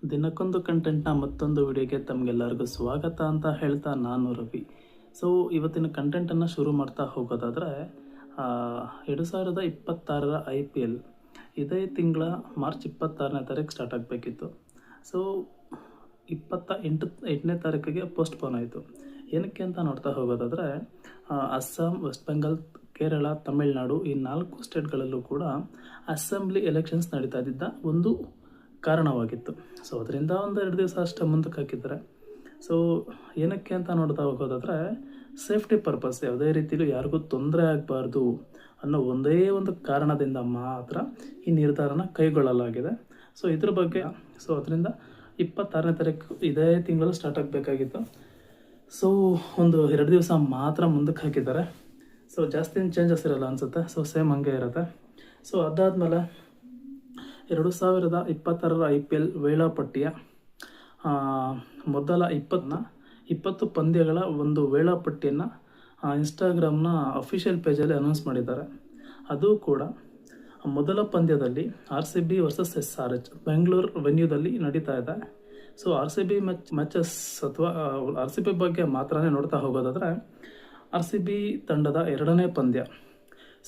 ದಿನಕ್ಕೊಂದು ಕಂಟೆಂಟ್ನ ಮತ್ತೊಂದು ವಿಡಿಯೋಗೆ ತಮಗೆಲ್ಲರಿಗೂ ಸ್ವಾಗತ ಅಂತ ಹೇಳ್ತಾ ನಾನು ರವಿ. ಸೊ ಇವತ್ತಿನ ಕಂಟೆಂಟನ್ನು ಶುರು ಮಾಡ್ತಾ ಹೋಗೋದಾದರೆ 2026ರ IPL ಇದೇ ತಿಂಗಳ ಮಾರ್ಚ್ 26ನೇ ತಾರೀಕು ಸ್ಟಾರ್ಟ್ ಆಗಬೇಕಿತ್ತು. ಸೊ 8ನೇ ತಾರೀಕಿಗೆ ಪೋಸ್ಟ್ಪೋನ್ ಆಯಿತು. ಏನಕ್ಕೆ ಅಂತ ನೋಡ್ತಾ ಹೋಗೋದಾದರೆ ಅಸ್ಸಾಂ, ವೆಸ್ಟ್ ಬೆಂಗಾಲ್, ಕೇರಳ, ತಮಿಳುನಾಡು ಈ 4 ಸ್ಟೇಟ್ಗಳಲ್ಲೂ ಕೂಡ ಅಸೆಂಬ್ಲಿ ಎಲೆಕ್ಷನ್ಸ್ ನಡೀತಾ ಇದ್ದಿದ್ದ ಒಂದು ಕಾರಣವಾಗಿತ್ತು. ಸೊ ಅದರಿಂದ ಒಂದು 2 ದಿವಸ ಅಷ್ಟೇ ಮುಂದಕ್ಕೆ ಹಾಕಿದ್ದಾರೆ. ಸೊ ಏನಕ್ಕೆ ಅಂತ ನೋಡ್ತಾ ಹೋಗೋದಾದರೆ ಸೇಫ್ಟಿ ಪರ್ಪಸ್, ಯಾವುದೇ ರೀತಿಯಲ್ಲೂ ಯಾರಿಗೂ ತೊಂದರೆ ಆಗಬಾರ್ದು ಅನ್ನೋ ಒಂದೇ ಒಂದು ಕಾರಣದಿಂದ ಮಾತ್ರ ಈ ನಿರ್ಧಾರನ ಕೈಗೊಳ್ಳಲಾಗಿದೆ. ಸೊ ಇದ್ರ ಬಗ್ಗೆ ಅದರಿಂದ 26ನೇ ತಾರೀಕು ಇದೇ ತಿಂಗಳು ಸ್ಟಾರ್ಟ್ ಆಗಬೇಕಾಗಿತ್ತು. ಸೊ ಒಂದು 2 ದಿವಸ ಮಾತ್ರ ಮುಂದಕ್ಕೆ ಹಾಕಿದ್ದಾರೆ. ಸೊ ಜಾಸ್ತಿ ಚೇಂಜಸ್ ಇರಲ್ಲ ಅನಿಸುತ್ತೆ. ಸೊ ಸೇಮ್ ಹಂಗೆ ಇರುತ್ತೆ. ಸೊ ಅದಾದಮೇಲೆ 2026ರ IPL ವೇಳಾಪಟ್ಟಿಯ ಮೊದಲ 20 ಪಂದ್ಯಗಳ ಒಂದು ವೇಳಾಪಟ್ಟಿಯನ್ನು ಇನ್ಸ್ಟಾಗ್ರಾಮ್ನ ಅಫಿಷಿಯಲ್ ಪೇಜಲ್ಲಿ ಅನೌನ್ಸ್ ಮಾಡಿದ್ದಾರೆ. ಅದು ಕೂಡ ಮೊದಲ ಪಂದ್ಯದಲ್ಲಿ RCB ವರ್ಸಸ್ SRH ಬೆಂಗಳೂರು ವೆನ್ಯೂದಲ್ಲಿ ನಡೀತಾ ಇದೆ. ಸೊ RCB ಮ್ಯಾಚಸ್ ಅಥವಾ RCB ಬಗ್ಗೆ ಮಾತ್ರನೇ ನೋಡ್ತಾ ಹೋಗೋದಾದರೆ RCB ತಂಡದ 2ನೇ ಪಂದ್ಯ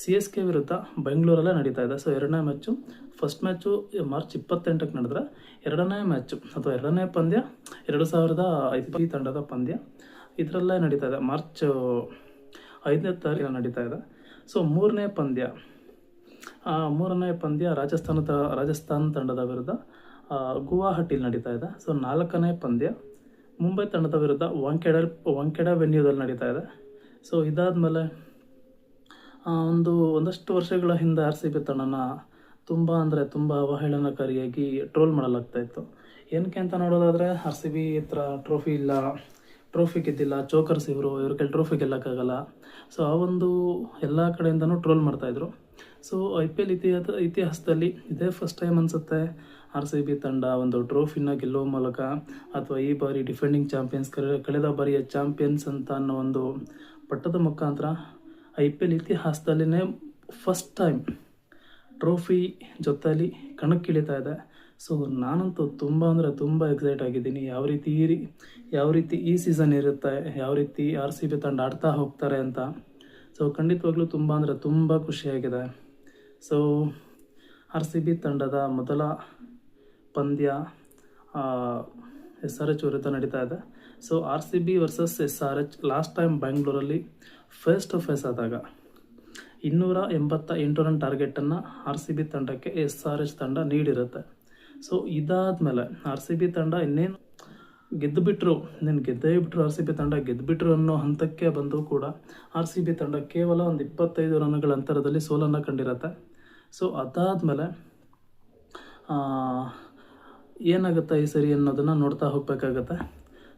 CSK ವಿರುದ್ಧ ಬೆಂಗಳೂರಲ್ಲೇ ನಡೀತಾ ಇದೆ. ಸೊ 2ನೇ ಮ್ಯಾಚು, ಫಸ್ಟ್ ಮ್ಯಾಚು ಮಾರ್ಚ್ 28ಕ್ಕೆ ನಡೆದ್ರೆ 2ನೇ ಮ್ಯಾಚು ಅಥವಾ 2ನೇ ಪಂದ್ಯ 2025 ತಂಡದ ಪಂದ್ಯ ಇದರಲ್ಲೇ ನಡೀತಾ ಇದೆ. ಮಾರ್ಚ್ 5ನೇ ತಾರೀಕು ನಡೀತಾ ಇದೆ. ಸೊ ಮೂರನೇ ಪಂದ್ಯ ರಾಜಸ್ಥಾನ್ ತಂಡದ ವಿರುದ್ಧ ಗುವಾಹಟಿಲಿ ನಡೀತಾ ಇದೆ. ಸೊ 4ನೇ ಪಂದ್ಯ ಮುಂಬೈ ತಂಡದ ವಿರುದ್ಧ ವಾಂಖೇಡೆ ವೆನ್ಯೂದಲ್ಲಿ ನಡೀತಾ ಇದೆ. ಸೊ ಇದಾದಮೇಲೆ ಒಂದಷ್ಟು ವರ್ಷಗಳ ಹಿಂದೆ RCB ತಂಡನ ತುಂಬ ಅವಹೇಳನಕಾರಿಯಾಗಿ ಟ್ರೋಲ್ ಮಾಡಲಾಗ್ತಾಯಿತ್ತು. ಏನಕ್ಕೆ ಅಂತ ನೋಡೋದಾದರೆ RCB ಹತ್ರ ಟ್ರೋಫಿ ಗೆದ್ದಿಲ್ಲ, ಚೋಕರ್ಸ್ ಇವ್ರ ಕೈಲಿ ಟ್ರೋಫಿ ಗೆಲ್ಲಕ್ಕಾಗಲ್ಲ. ಸೊ ಆ ಒಂದು ಎಲ್ಲ ಕಡೆಯಿಂದನೂ ಟ್ರೋಲ್ ಮಾಡ್ತಾಯಿದ್ರು. ಸೊ IPL ಇತಿಹಾಸದಲ್ಲಿ ಇದೇ ಫಸ್ಟ್ ಟೈಮ್ ಅನಿಸುತ್ತೆ RCB ತಂಡ ಒಂದು ಟ್ರೋಫಿನ ಗೆಲ್ಲುವ ಮೂಲಕ ಅಥವಾ ಈ ಬಾರಿ ಡಿಫೆಂಡಿಂಗ್ ಚಾಂಪಿಯನ್ಸ್, ಕಳೆದ ಬಾರಿಯ ಚಾಂಪಿಯನ್ಸ್ ಅಂತ ಅನ್ನೋ ಒಂದು ಪಟ್ಟದ ಮುಖಾಂತರ IPL ಇತಿಹಾಸದಲ್ಲಿನೇ ಫಸ್ಟ್ ಟೈಮ್ ಟ್ರೋಫಿ ಜೊತೆಯಲ್ಲಿ ಕಣಕ್ಕಿಳಿತಾ ಇದೆ. ಸೊ ನಾನಂತೂ ತುಂಬ ಎಕ್ಸೈಟ್ ಆಗಿದ್ದೀನಿ. ಯಾವ ರೀತಿ ಈ ಸೀಸನ್ ಇರುತ್ತೆ, ಯಾವ ರೀತಿ RCB ತಂಡ ಆಡ್ತಾ ಹೋಗ್ತಾರೆ ಅಂತ. ಸೊ ಖಂಡಿತವಾಗ್ಲೂ ತುಂಬ ಖುಷಿಯಾಗಿದೆ. ಸೊ RCB ತಂಡದ ಮೊದಲ ಪಂದ್ಯ SRH ವಿರುದ್ಧ ನಡೀತಾ ಇದೆ. So RCB versus SRH last time ಬೆಂಗಳೂರಲ್ಲಿ ಫೇಸ್ ಟು ಫೇಸ್ ಆದಾಗ 288 ರನ್ ಟಾರ್ಗೆಟನ್ನು RCB ತಂಡಕ್ಕೆ SRH ತಂಡ ನೀಡಿರುತ್ತೆ. ಸೊ ಇದಾದಮೇಲೆ RCB ತಂಡ ಇನ್ನೇನು ಗೆದ್ದೇ ಬಿಟ್ಟರು RCB ತಂಡ ಗೆದ್ದುಬಿಟ್ರು ಅನ್ನೋ ಹಂತಕ್ಕೆ ಬಂದು ಕೂಡ RCB ತಂಡ ಕೇವಲ ಒಂದು 25 ರನ್ಗಳ ಅಂತರದಲ್ಲಿ ಸೋಲನ್ನು ಕಂಡಿರುತ್ತೆ. ಸೊ ಅದಾದಮೇಲೆ ಏನಾಗುತ್ತೆ ಈ ಸರಿ ಅನ್ನೋದನ್ನು ನೋಡ್ತಾ ಹೋಗಬೇಕಾಗತ್ತೆ.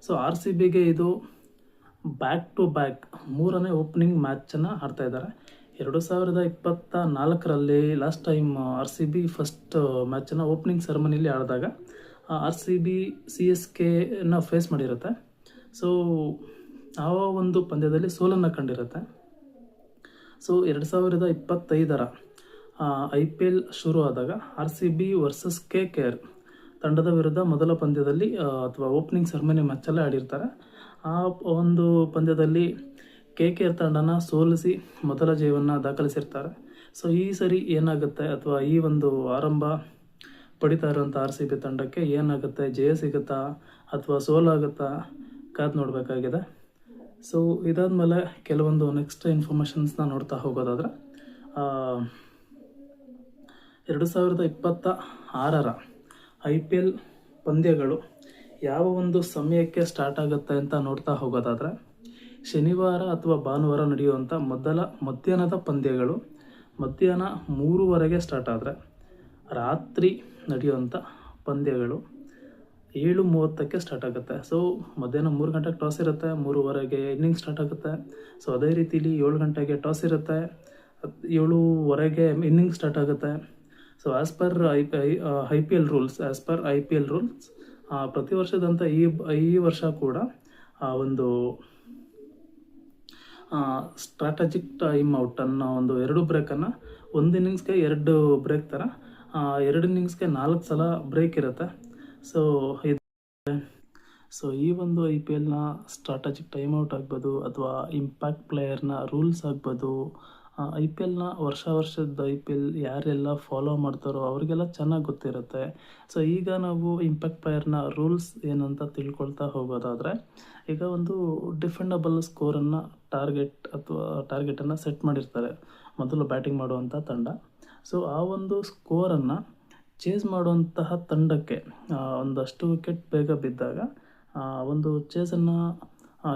ಸೊ RCBಗೆ ಇದು ಬ್ಯಾಕ್ ಟು ಬ್ಯಾಕ್ 3ನೇ ಓಪನಿಂಗ್ ಮ್ಯಾಚನ್ನು ಆಡ್ತಾ ಇದ್ದಾರೆ. 2024ರಲ್ಲಿ ಲಾಸ್ಟ್ ಟೈಮ್ RCB ಫಸ್ಟ್ ಮ್ಯಾಚನ್ನು ಓಪನಿಂಗ್ ಸೆರೆಮನಿಲಿ ಆಡಿದಾಗ RCB CSKನ ಫೇಸ್ ಮಾಡಿರುತ್ತೆ. ಸೊ ಆ ಒಂದು ಪಂದ್ಯದಲ್ಲಿ ಸೋಲನ್ನು ಕಂಡಿರುತ್ತೆ. ಸೊ 2025ರ IPL ಶುರು ಆದಾಗ RCB ವರ್ಸಸ್ KKR ತಂಡದ ವಿರುದ್ಧ ಮೊದಲ ಪಂದ್ಯದಲ್ಲಿ ಅಥವಾ ಓಪನಿಂಗ್ ಸೆರೆಮನಿ ಮ್ಯಾಚಲ್ಲೇ ಆಡಿರ್ತಾರೆ. ಆ ಒಂದು ಪಂದ್ಯದಲ್ಲಿ KKR ತಂಡನ ಸೋಲಿಸಿ ಮೊದಲ ಜಯವನ್ನು ದಾಖಲಿಸಿರ್ತಾರೆ. ಸೊ ಈ ಸರಿ ಏನಾಗುತ್ತೆ ಅಥವಾ ಈ ಒಂದು ಆರಂಭ ಪಡಿತಾ ಇರುವಂಥ RCB ತಂಡಕ್ಕೆ ಏನಾಗುತ್ತೆ, ಜಯ ಸಿಗುತ್ತಾ ಅಥವಾ ಸೋಲಾಗುತ್ತಾ ಕಾದು ನೋಡಬೇಕಾಗಿದೆ. ಸೊ ಇದಾದಮೇಲೆ ಕೆಲವೊಂದು ನೆಕ್ಸ್ಟ್ ಇನ್ಫಾರ್ಮೇಷನ್ಸ್ನ ನೋಡ್ತಾ ಹೋಗೋದಾದರೆ 2026ರ IPL ಪಂದ್ಯಗಳು ಯಾವ ಒಂದು ಸಮಯಕ್ಕೆ ಸ್ಟಾರ್ಟ್ ಆಗುತ್ತೆ ಅಂತ ನೋಡ್ತಾ ಹೋಗೋದಾದರೆ ಶನಿವಾರ ಅಥವಾ ಭಾನುವಾರ ನಡೆಯುವಂಥ ಮಧ್ಯಾಹ್ನದ ಪಂದ್ಯಗಳು ಮಧ್ಯಾಹ್ನ 3:00 ಸ್ಟಾರ್ಟ್ ಆದರೆ ರಾತ್ರಿ ನಡೆಯುವಂಥ ಪಂದ್ಯಗಳು 7:30ಕ್ಕೆ ಸ್ಟಾರ್ಟ್ ಆಗುತ್ತೆ. ಸೊ ಮಧ್ಯಾಹ್ನ 3 ಗಂಟೆಗೆ ಟಾಸ್ ಇರುತ್ತೆ, 3:30ಗೆ ಇನ್ನಿಂಗ್ ಸ್ಟಾರ್ಟ್ ಆಗುತ್ತೆ. ಸೊ ಅದೇ ರೀತಿಲಿ 7 ಗಂಟೆಗೆ ಟಾಸ್ ಇರುತ್ತೆ, 7:30ಗೆ ಇನ್ನಿಂಗ್ ಸ್ಟಾರ್ಟ್ ಆಗುತ್ತೆ. So as per IPL rules ಪ್ರತಿ ವರ್ಷದಂತ ಈ ವರ್ಷ ಕೂಡ ಒಂದು ಸ್ಟ್ರಾಟಜಿಕ್ ಟೈಮ್ ಔಟ್ ಅನ್ನೋ ಒಂದು 2 ಬ್ರೇಕನ್ನು, ಒಂದು ಇನ್ನಿಂಗ್ಸ್ಗೆ 2 ಬ್ರೇಕ್ ಥರ 2 ಇನ್ನಿಂಗ್ಸ್ಗೆ 4 ಸಲ ಬ್ರೇಕ್ ಇರುತ್ತೆ. ಸೊ ಇದು ಈ ಒಂದು ಐ ಪಿ ಎಲ್ನ ಸ್ಟ್ರಾಟಜಿಕ್ ಟೈಮ್ ಔಟ್ ಆಗ್ಬೋದು ಅಥವಾ ಇಂಪ್ಯಾಕ್ಟ್ ಪ್ಲೇಯರ್ನ ರೂಲ್ಸ್ ಆಗ್ಬೋದು, ಐ ಪಿ ಎಲ್ನ ವರ್ಷದ ಐ ಪಿ ಎಲ್ ಯಾರೆಲ್ಲ ಫಾಲೋ ಮಾಡ್ತಾರೋ ಅವ್ರಿಗೆಲ್ಲ ಚೆನ್ನಾಗಿ ಗೊತ್ತಿರುತ್ತೆ. ಸೊ ಈಗ ನಾವು ಇಂಪ್ಯಾಕ್ಟ್ ಪ್ಲೇಯರ್ನ ರೂಲ್ಸ್ ಏನಂತ ತಿಳ್ಕೊಳ್ತಾ ಹೋಗೋದಾದರೆ, ಈಗ ಒಂದು ಡಿಫೆಂಡಬಲ್ ಸ್ಕೋರನ್ನು ಟಾರ್ಗೆಟನ್ನು ಸೆಟ್ ಮಾಡಿರ್ತಾರೆ ಮೊದಲು ಬ್ಯಾಟಿಂಗ್ ಮಾಡುವಂಥ ತಂಡ. ಸೊ ಆ ಒಂದು ಸ್ಕೋರನ್ನು ಚೇಸ್ ಮಾಡುವಂತಹ ತಂಡಕ್ಕೆ ಒಂದಷ್ಟು ವಿಕೆಟ್ ಬೇಗ ಬಿದ್ದಾಗ ಒಂದು ಚೇಸನ್ನು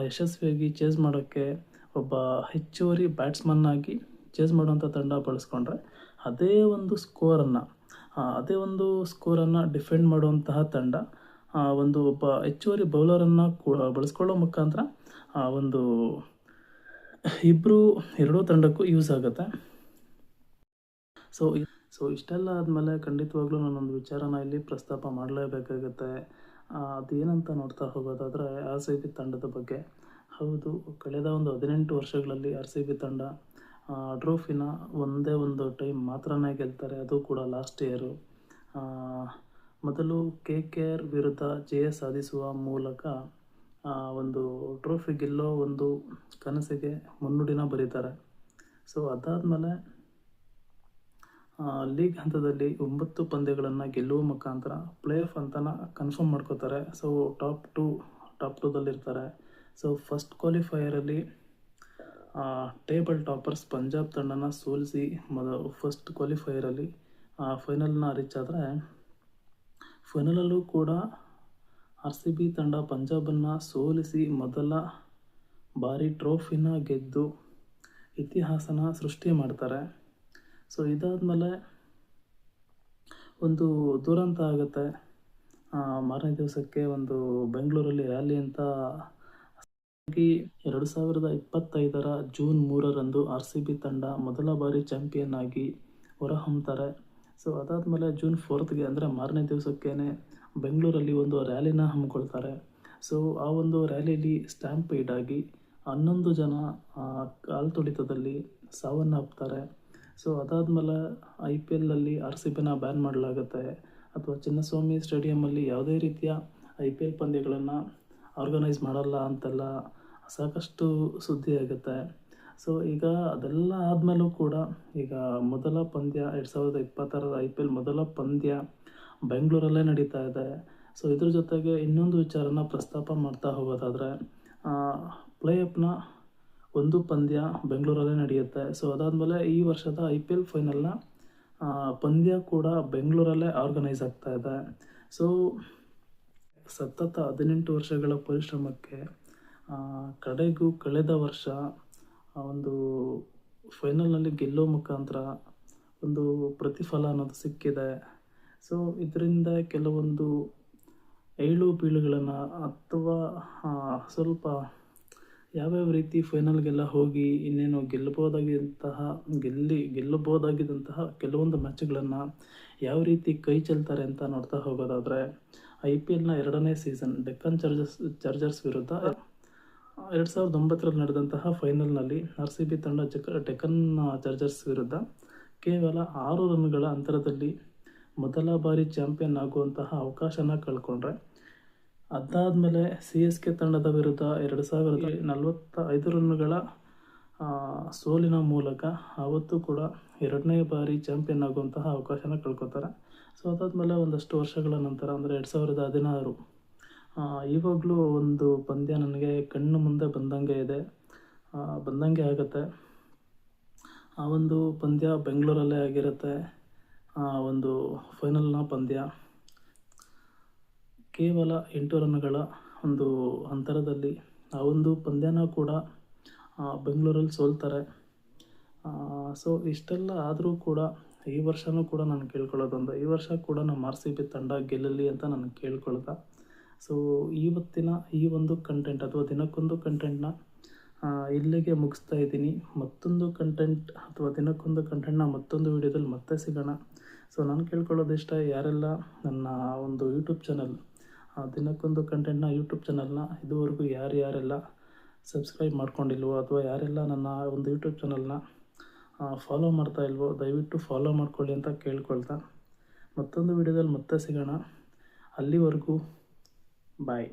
ಯಶಸ್ವಿಯಾಗಿ ಚೇಸ್ ಮಾಡೋಕ್ಕೆ ಒಬ್ಬ ಹೆಚ್ಚುವರಿ ಬ್ಯಾಟ್ಸ್ಮನ್ನಾಗಿ ಚೇಸ್ ಮಾಡುವಂಥ ತಂಡ ಬಳಸ್ಕೊಂಡ್ರೆ ಅದೇ ಒಂದು ಸ್ಕೋರನ್ನು ಡಿಫೆಂಡ್ ಮಾಡುವಂತಹ ತಂಡ ಒಬ್ಬ ಹೆಚ್ಚುವರಿ ಬೌಲರನ್ನು ಬಳಸ್ಕೊಳ್ಳೋ ಮುಖಾಂತರ ಒಂದು ಎರಡೂ ತಂಡಕ್ಕೂ ಯೂಸ್ ಆಗುತ್ತೆ. ಸೊ ಇಷ್ಟೆಲ್ಲ ಆದಮೇಲೆ ಖಂಡಿತವಾಗ್ಲೂ ನಾನೊಂದು ವಿಚಾರನ ಇಲ್ಲಿ ಪ್ರಸ್ತಾಪ ಮಾಡಲೇಬೇಕಾಗುತ್ತೆ. ಅದೇನಂತ ನೋಡ್ತಾ ಹೋಗೋದಾದರೆ ಆರ್ ಸಿ ಬಿ ತಂಡದ ಬಗ್ಗೆ. ಹೌದು, ಕಳೆದ ಒಂದು 18 ವರ್ಷಗಳಲ್ಲಿ ಆರ್ ಸಿ ಬಿ ತಂಡ ಟ್ರೋಫಿನ ಒಂದೇ ಒಂದು ಟೈಮ್ ಮಾತ್ರನೇ ಗೆಲ್ತಾರೆ, ಅದು ಕೂಡ ಲಾಸ್ಟ್ ಇಯರು. ಮೊದಲು KKR ವಿರುದ್ಧ ಜಯ ಸಾಧಿಸುವ ಮೂಲಕ ಒಂದು ಟ್ರೋಫಿ ಗೆಲ್ಲೋ ಒಂದು ಕನಸಿಗೆ ಮುನ್ನುಡಿನ ಬರೀತಾರೆ. ಸೊ ಅದಾದಮೇಲೆ ಲೀಗ್ ಹಂತದಲ್ಲಿ 9 ಪಂದ್ಯಗಳನ್ನು ಗೆಲ್ಲುವ ಮುಖಾಂತರ ಪ್ಲೇ ಆಫ್ ಅಂತನ ಕನ್ಫರ್ಮ್ ಮಾಡ್ಕೋತಾರೆ. ಸೊ ಟಾಪ್ ಟೂದಲ್ಲಿರ್ತಾರೆ. ಸೊ ಫಸ್ಟ್ ಕ್ವಾಲಿಫೈಯರಲ್ಲಿ ಟೇಬಲ್ ಟಾಪರ್ಸ್ ಪಂಜಾಬ್ ತಂಡನ ಸೋಲಿಸಿ ಫಸ್ಟ್ ಕ್ವಾಲಿಫೈಯರಲ್ಲಿ ಫೈನಲ್ನ ರೀಚ್ ಆದರೆ, ಫೈನಲಲ್ಲೂ ಕೂಡ ಆರ್ ಸಿ ಬಿ ತಂಡ ಪಂಜಾಬನ್ನು ಸೋಲಿಸಿ ಮೊದಲ ಬಾರಿ ಟ್ರೋಫಿನ ಗೆದ್ದು ಇತಿಹಾಸನ ಸೃಷ್ಟಿ ಮಾಡ್ತಾರೆ. ಸೊ ಇದಾದಮೇಲೆ ಒಂದು ದುರಂತ ಆಗುತ್ತೆ. ಮಾರನೇ ದಿವಸಕ್ಕೆ ಒಂದು ಬೆಂಗಳೂರಲ್ಲಿ ರ್ಯಾಲಿ ಅಂತ 2025 ಜೂನ್ 3 ಆರ್ ಸಿ ಬಿ ತಂಡ ಮೊದಲ ಬಾರಿ ಚಾಂಪಿಯನ್ ಆಗಿ ಹೊರಹೊಮ್ತಾರೆ. ಸೊ ಅದಾದಮೇಲೆ ಜೂನ್ 4 ಅಂದರೆ ಮಾರನೇ ದಿವಸಕ್ಕೇ ಬೆಂಗಳೂರಲ್ಲಿ ಒಂದು ರ್ಯಾಲಿನ ಹಮ್ಮಿಕೊಳ್ತಾರೆ. ಸೊ ಆ ಒಂದು ರ್ಯಾಲಿಯಲ್ಲಿ ಸ್ಟ್ಯಾಂಪೀಡ್ ಆಗಿ 11 ಜನ ಕಾಲು ತುಳಿತದಲ್ಲಿ ಸಾವನ್ನಪ್ತಾರೆ. ಸೊ ಅದಾದಮೇಲೆ ಐ ಪಿ ಎಲ್ಲಲ್ಲಿ ಆರ್ ಸಿ ಬಿನ ಬ್ಯಾನ್ ಮಾಡಲಾಗುತ್ತೆ, ಅಥವಾ ಚಿನ್ನಸ್ವಾಮಿ ಸ್ಟೇಡಿಯಮಲ್ಲಿ ಯಾವುದೇ ರೀತಿಯ ಐ ಪಿ ಎಲ್ ಪಂದ್ಯಗಳನ್ನು ಆರ್ಗನೈಸ್ ಮಾಡಲ್ಲ ಅಂತೆಲ್ಲ ಸಾಕಷ್ಟು ಸುದ್ದಿ ಆಗುತ್ತೆ. ಸೊ ಈಗ ಅದೆಲ್ಲ ಆದಮೇಲೂ ಕೂಡ ಈಗ ಮೊದಲ ಪಂದ್ಯ 2026 ಐ ಪಿ ಎಲ್ ಮೊದಲ ಪಂದ್ಯ ಬೆಂಗಳೂರಲ್ಲೇ ನಡೀತಾ ಇದೆ. ಸೊ ಇದ್ರ ಜೊತೆಗೆ ಇನ್ನೊಂದು ವಿಚಾರನ ಪ್ರಸ್ತಾಪ ಮಾಡ್ತಾ ಹೋಗೋದಾದರೆ, ಪ್ಲೇ ಆಫ್ನ ಒಂದು ಪಂದ್ಯ ಬೆಂಗಳೂರಲ್ಲೇ ನಡೆಯುತ್ತೆ. ಸೊ ಅದಾದಮೇಲೆ ಈ ವರ್ಷದ ಐ ಪಿ ಎಲ್ ಫೈನಲ್ನ ಪಂದ್ಯ ಕೂಡ ಬೆಂಗಳೂರಲ್ಲೇ ಆರ್ಗನೈಸ್ ಆಗ್ತಾ ಇದೆ. ಸೊ ಸತತ 18 ವರ್ಷಗಳ ಪರಿಶ್ರಮಕ್ಕೆ ಕಳೆದ ವರ್ಷ ಒಂದು ಫೈನಲ್ನಲ್ಲಿ ಗೆಲ್ಲೋ ಮುಖಾಂತರ ಒಂದು ಪ್ರತಿಫಲ ಅನ್ನೋದು ಸಿಕ್ಕಿದೆ. ಸೊ ಇದರಿಂದ ಕೆಲವೊಂದು ಏಳು ಬೀಳುಗಳನ್ನು ಅಥವಾ ಸ್ವಲ್ಪ ಯಾವ್ಯಾವ ರೀತಿ ಫೈನಲ್ಗೆಲ್ಲ ಹೋಗಿ ಇನ್ನೇನು ಗೆಲ್ಲಬಹುದಾಗಿದ್ದಂತಹ ಕೆಲವೊಂದು ಮ್ಯಾಚ್ಗಳನ್ನು ಯಾವ ರೀತಿ ಕೈ ಚೆಲ್ತಾರೆ ಅಂತ ನೋಡ್ತಾ ಹೋಗೋದಾದರೆ, ಐ ಪಿ ಎಲ್ನ 2ನೇ ಸೀಸನ್ ಡೆಕ್ಕನ್ ಚಾರ್ಜರ್ಸ್ ವಿರುದ್ಧ 2009 ನಡೆದಂತಹ ಫೈನಲ್ನಲ್ಲಿ ಆರ್ ಸಿ ಬಿ ತಂಡ ಡೆಕ್ಕನ್ ಚಾರ್ಜರ್ಸ್ ವಿರುದ್ಧ ಕೇವಲ 6 ರನ್ಗಳ ಅಂತರದಲ್ಲಿ ಮೊದಲ ಬಾರಿ ಚಾಂಪಿಯನ್ ಆಗುವಂತಹ ಅವಕಾಶನ ಕಳ್ಕೊಂಡ್ರೆ, ಅದಾದಮೇಲೆ CSK ತಂಡದ ವಿರುದ್ಧ 2045 ರನ್ಗಳ ಸೋಲಿನ ಮೂಲಕ ಆವತ್ತು ಕೂಡ 2ನೇ ಬಾರಿ ಚಾಂಪಿಯನ್ ಆಗುವಂತಹ ಅವಕಾಶನ ಕಳ್ಕೊತಾರೆ. ಸೊ ಅದಾದಮೇಲೆ ಒಂದಷ್ಟು ವರ್ಷಗಳ ನಂತರ ಅಂದರೆ 2016 ಇವಾಗಲೂ ಒಂದು ಪಂದ್ಯ ನನಗೆ ಕಣ್ಣು ಮುಂದೆ ಬಂದಂಗೆ ಆಗುತ್ತೆ. ಆ ಒಂದು ಪಂದ್ಯ ಬೆಂಗಳೂರಲ್ಲೇ ಆಗಿರುತ್ತೆ. ಒಂದು ಫೈನಲ್ನ ಪಂದ್ಯ ಕೇವಲ 8 ರನ್ಗಳ ಒಂದು ಅಂತರದಲ್ಲಿ ಆ ಒಂದು ಪಂದ್ಯನ ಕೂಡ ಬೆಂಗಳೂರಲ್ಲಿ ಸೋಲ್ತಾರೆ. ಸೊ ಇಷ್ಟೆಲ್ಲ ಆದರೂ ಕೂಡ ಈ ವರ್ಷವೂ ಕೂಡ ನಾನು ಕೇಳ್ಕೊಳ್ಳೋದೊಂದು, ಈ ವರ್ಷ ಕೂಡ ನಮ್ಮ ಆರ್ ಸಿ ಬಿ ತಂಡ ಗೆಲ್ಲಲಿ ಅಂತ ನಾನು ಕೇಳ್ಕೊಳ್ತಾ, ಸೊ ಇವತ್ತಿನ ಈ ಒಂದು ಕಂಟೆಂಟ್ ಅಥವಾ ದಿನಕ್ಕೊಂದು ಕಂಟೆಂಟ್ನ ಇಲ್ಲಿಗೆ ಮುಗಿಸ್ತಾ ಇದ್ದೀನಿ. ಮತ್ತೊಂದು ಕಂಟೆಂಟ್ ಅಥವಾ ದಿನಕ್ಕೊಂದು ಕಂಟೆಂಟ್ನ ಮತ್ತೊಂದು ವಿಡಿಯೋದಲ್ಲಿ ಮತ್ತೆ ಸಿಗೋಣ. ಸೊ ನಾನು ಕೇಳ್ಕೊಳ್ಳೋದಿಷ್ಟ, ಯಾರೆಲ್ಲ ನನ್ನ ಒಂದು ಯೂಟ್ಯೂಬ್ ಚಾನಲ್ ದಿನಕ್ಕೊಂದು ಕಂಟೆಂಟ್ನ ಯೂಟ್ಯೂಬ್ ಚಾನಲ್ನ ಇದುವರೆಗೂ ಯಾರೆಲ್ಲ ಸಬ್ಸ್ಕ್ರೈಬ್ ಮಾಡ್ಕೊಂಡಿಲ್ವೋ ಅಥವಾ ಯಾರೆಲ್ಲ ನನ್ನ ಒಂದು ಯೂಟ್ಯೂಬ್ ಚಾನಲ್ನ ಫಾಲೋ ಮಾಡ್ತಾ ಇಲ್ವೋ ದಯವಿಟ್ಟು ಫಾಲೋ ಮಾಡ್ಕೊಳ್ಳಿ ಅಂತ ಕೇಳ್ಕೊಳ್ತಾ, ಮತ್ತೊಂದು ವಿಡಿಯೋದಲ್ಲಿ ಮತ್ತೆ ಸಿಗೋಣ. ಅಲ್ಲಿವರೆಗೂ ಬಾಯ್.